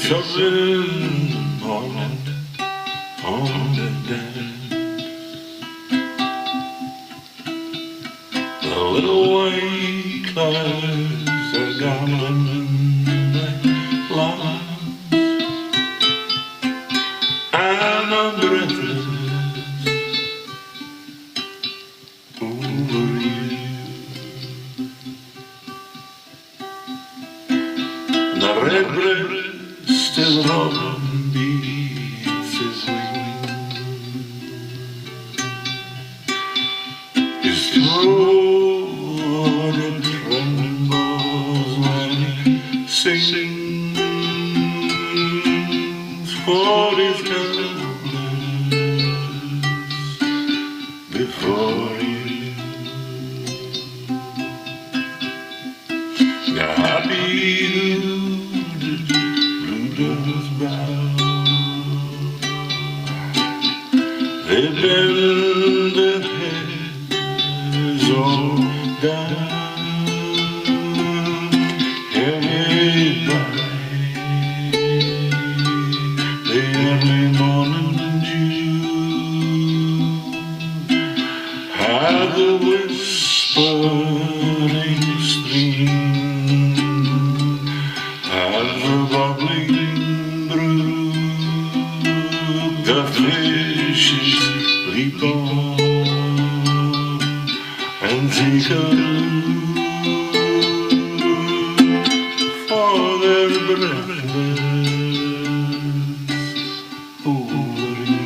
Wakes up in the morning on the dance. The little white clouds are gambling in the lines, and I'm breathless over you. The red still robin beats his wings. His throat it trembles when he sings, for his helpless before you. The happy bluebirds bow. They bend their heads all down, headed by the early morning dew. How the whispering stream, how the bubbling brook, the fishes leap on and take a look, for they're breathless over you.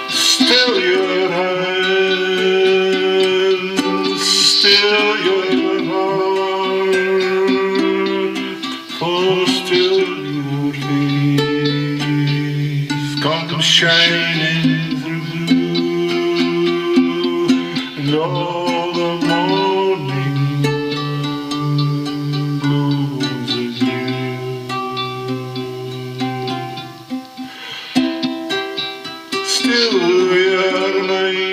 Still your hands, still your heart, for still your face comes shining through, and all the morning glows anew. Still your mind,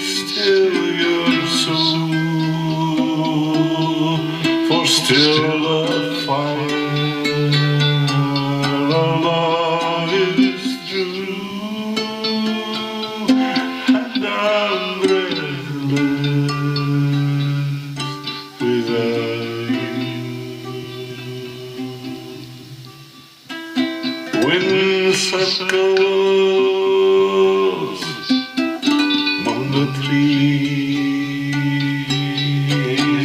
still your soul, for still the fire of love is true, and I'm breathless without you. Wind circles among the trees,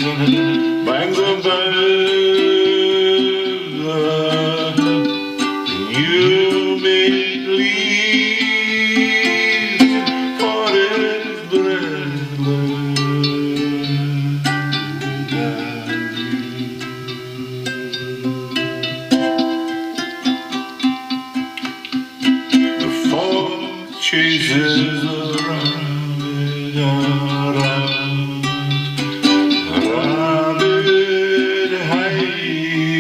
and bangs of birds, you make leaves, for it's breathless without you. The fog chases around it, around it hides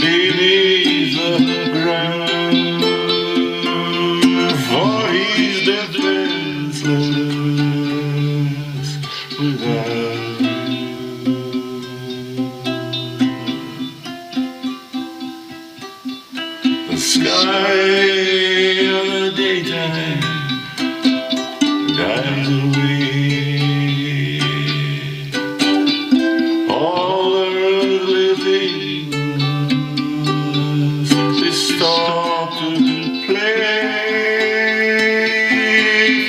beneath the ground, for he's defenseless without you. The sky of the daytime dies away. All the earthly things, they stop to play,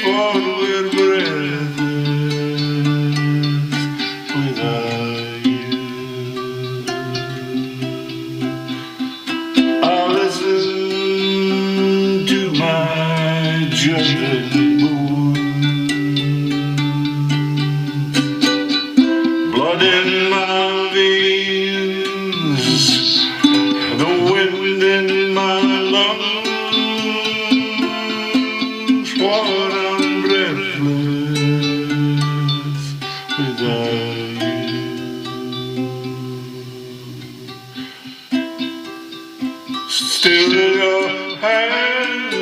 for we're breathless without you. I'll listen to my gentle blood in my veins, the wind in my lungs, for I'm breathless without you. Still your hand